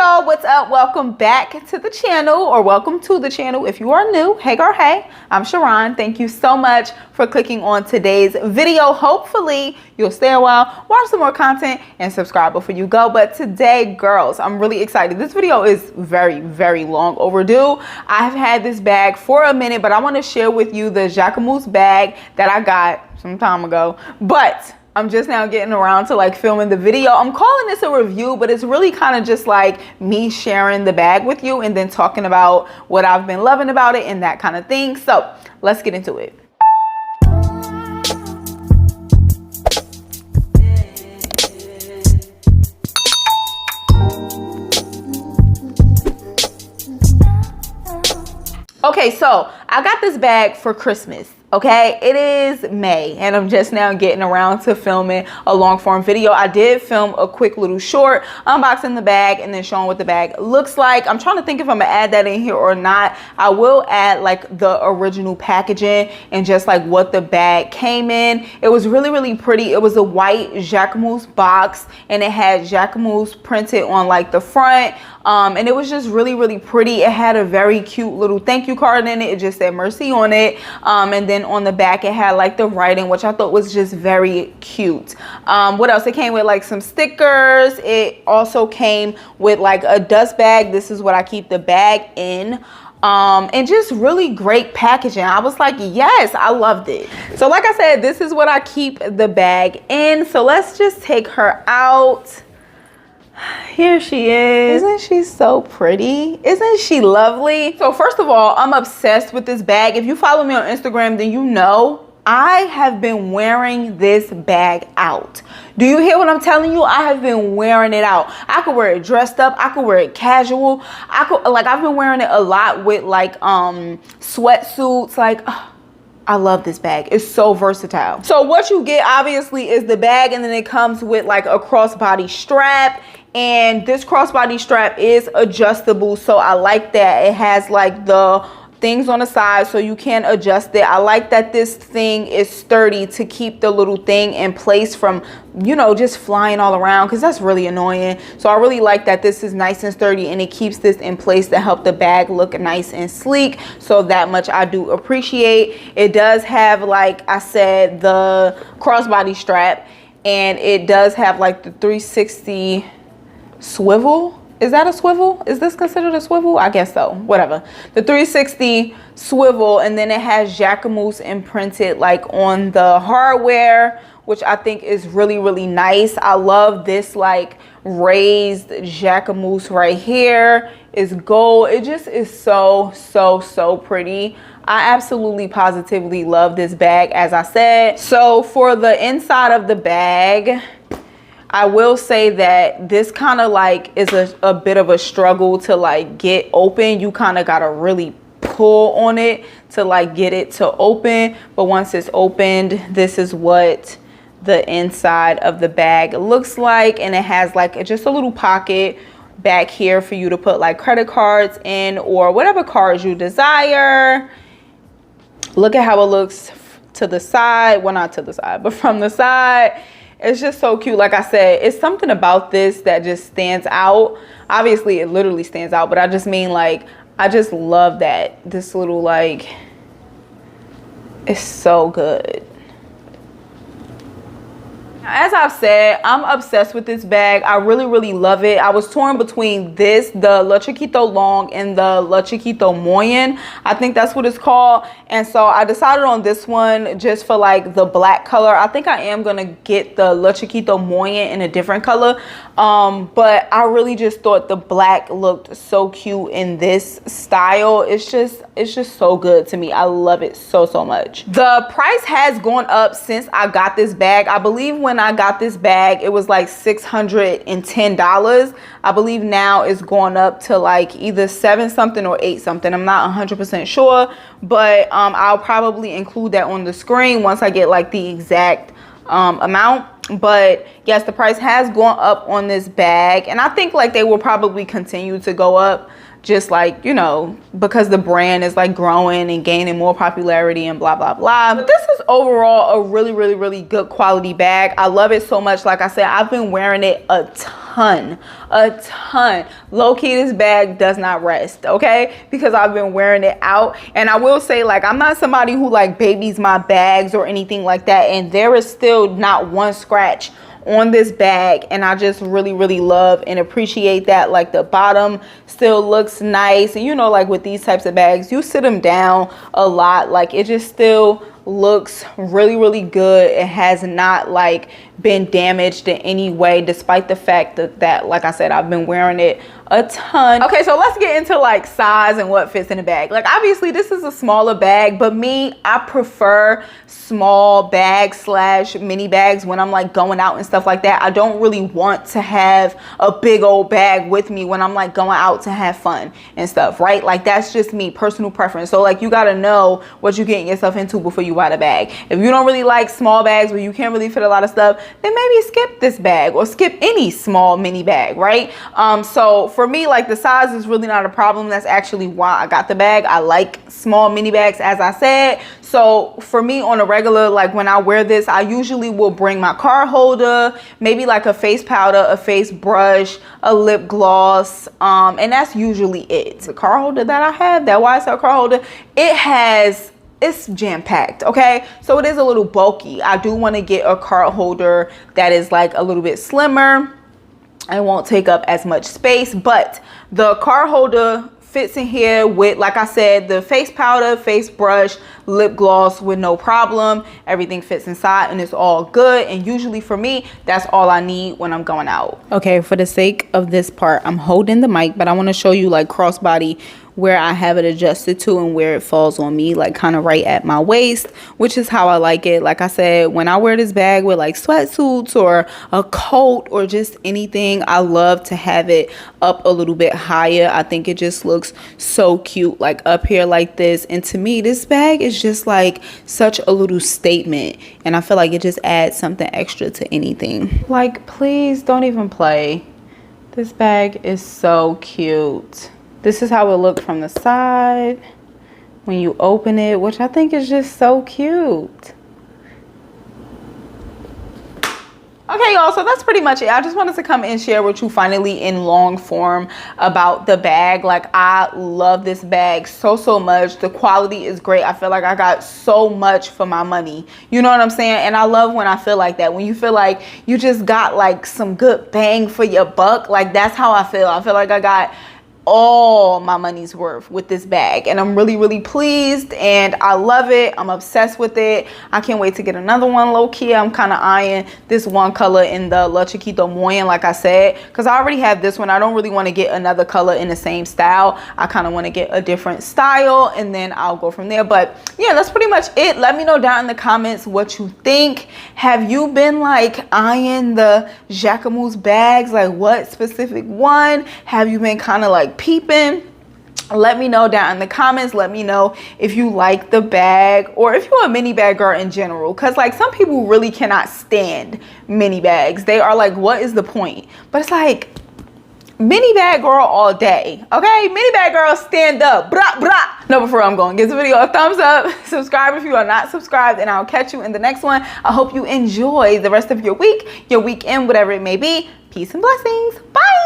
y'all, what's up? Welcome back to the channel, or welcome to the channel if you are new. Hey girl, hey, I'm Sharron. Thank you so much for clicking on today's video. Hopefully you'll stay a while, watch some more content, and subscribe before you go. But today, girls, I'm really excited. This video is very long overdue. I've had this bag for a minute, but I want to share with you the JACQUEMUS bag that I got some time ago, but I'm just now getting around to like filming the video. I'm calling this a review, but it's really kind of just like me sharing the bag with you and then talking about what I've been loving about it and that kind of thing. So let's get into it. Okay, so I got this bag for Christmas. Okay, it is May and I'm just now getting around to filming a long form video. I did film a quick little short unboxing the bag and then showing what the bag looks like. I'm trying to think if I'm gonna add that in here or not. I will add like the original packaging and just like what the bag came in. It was really pretty. It was a white JACQUEMUS box and it had JACQUEMUS printed on like the front. And it was just really pretty. It had a very cute little thank you card in it. It just said mercy on it. And then on the back it had like the writing, which I thought was just very cute. What else? It came with like some stickers. It also came with like a dust bag. This is what I keep the bag in. And just really great packaging. I was like, yes, I loved it. So like I said, this is what I keep the bag in. So let's just take her out. Here she is. Isn't she so pretty? Isn't she lovely? So first of all, I'm obsessed with this bag. If you follow me on Instagram, then you know I have been wearing this bag out. Do you hear what I'm telling you? I have been wearing it out. I could wear it dressed up. I could wear it casual. I've been wearing it a lot with like sweatsuits. Like, I love this bag. It's so versatile. So what you get obviously is the bag, and then it comes with like a crossbody strap. And this crossbody strap is adjustable, so I like that. It has like the things on the side so you can adjust it. I like that this thing is sturdy to keep the little thing in place from, you know, just flying all around, because that's really annoying. So I really like that this is nice and sturdy and it keeps this in place to help the bag look nice and sleek. So that much I do appreciate. It does have, like I said, the crossbody strap, and it does have like the 360 swivel. Is that a swivel? Is this considered a swivel? I guess so. Whatever. The 360 swivel, and then it has JACQUEMUS imprinted like on the hardware, which I think is really nice. I love this like raised JACQUEMUS right here. It's gold. It just is so pretty. I absolutely positively love this bag, as I said. So for the inside of the bag, I will say that this kind of like is a bit of a struggle to like get open. You kind of got to really pull on it to like get it to open. But once it's opened, this is what the inside of the bag looks like. And it has like just a little pocket back here for you to put like credit cards in or whatever cards you desire. Look at how it looks to the side. Well, not to the side, but from the side. It's just so cute. Like I said, it's something about this that just stands out. Obviously, it literally stands out, but I just mean like, I just love that. This little like, it's so good. As I've said, I'm obsessed with this bag. I really love it. I was torn between this, the Le Chiquito Long, and the Le Chiquito Moyen. I think that's what it's called. And so I decided on this one just for like the black color. I think I am gonna get the Le Chiquito Moyen in a different color. But I really just thought the black looked so cute in this style. It's just so good to me. I love it so much. The price has gone up since I got this bag. I believe when I got this bag it was like $610. I believe now it's going up to like either 7 something or 8 something. I'm not 100% sure, but I'll probably include that on the screen once I get like the exact amount. But yes, the price has gone up on this bag, and I think like they will probably continue to go up, just like, you know, because the brand is like growing and gaining more popularity and blah blah blah. But this is overall a really good quality bag. I love it so much. Like I said, I've been wearing it a ton ton. Low-key, this bag does not rest, okay, because I've been wearing it out. And I will say, like, I'm not somebody who like babies my bags or anything like that, and there is still not one scratch on this bag, and I just really love and appreciate that. Like, the bottom still looks nice, and you know, like with these types of bags, you sit them down a lot, like it just still looks really good. It has not like been damaged in any way, despite the fact that like I said, I've been wearing it a ton. Okay, so let's get into like size and what fits in the bag. Like, obviously this is a smaller bag, but me, I prefer small bags slash mini bags when I'm like going out and stuff like that. I don't really want to have a big old bag with me when I'm like going out to have fun and stuff, right? Like, that's just me, personal preference. So like, you gotta know what you're getting yourself into before you buy the bag. If you don't really like small bags where you can't really fit a lot of stuff, then maybe skip this bag or skip any small mini bag, right? So for me, like, the size is really not a problem. That's actually why I got the bag. I like small mini bags, as I said. So for me, on a regular, like when I wear this, I usually will bring my card holder, maybe like a face powder, a face brush, a lip gloss, and that's usually it. The card holder that I have, that YSL card holder, it's jam-packed, okay? So it is a little bulky. I do want to get a card holder that is like a little bit slimmer. It won't take up as much space, but the card holder fits in here with, like I said, the face powder, face brush, lip gloss with no problem. Everything fits inside and it's all good. And usually for me, that's all I need when I'm going out. Okay, for the sake of this part, I'm holding the mic, but I want to show you like crossbody where I have it adjusted to and where it falls on me, like kind of right at my waist, which is how I like it. Like I said, when I wear this bag with like sweatsuits or a coat or just anything, I love to have it up a little bit higher. I think it just looks so cute, like up here like this. And to me, this bag is just like such a little statement, and I feel like it just adds something extra to anything. Like, please don't even play. This bag is so cute. This is how it looked from the side when you open it, which I think is just so cute. Okay, y'all, so that's pretty much it. I just wanted to come and share with you finally in long form about the bag. Like, I love this bag so much. The quality is great. I feel like I got so much for my money. You know what I'm saying? And I love when I feel like that. When you feel like you just got like some good bang for your buck. Like, that's how I feel. I feel like I got all my money's worth with this bag, and I'm really pleased, and I love it. I'm obsessed with it. I can't wait to get another one. Low-key, I'm kind of eyeing this one color in the Le Chiquito Moyen, like I said, because I already have this one. I don't really want to get another color in the same style. I kind of want to get a different style, and then I'll go from there. But yeah, that's pretty much it. Let me know down in the comments what you think. Have you been like eyeing the JACQUEMUS bags? Like, what specific one have you been kind of like peeping? Let me know down in the comments. Let me know if you like the bag, or if you're a mini bag girl in general, because like some people really cannot stand mini bags. They are like, what is the point? But it's like, mini bag girl all day, okay? Mini bag girl, stand up, brah. No, before I'm going, give the video a thumbs up, subscribe if you are not subscribed, and I'll catch you in the next one. I hope you enjoy the rest of your week, your weekend, whatever it may be. Peace and blessings. Bye.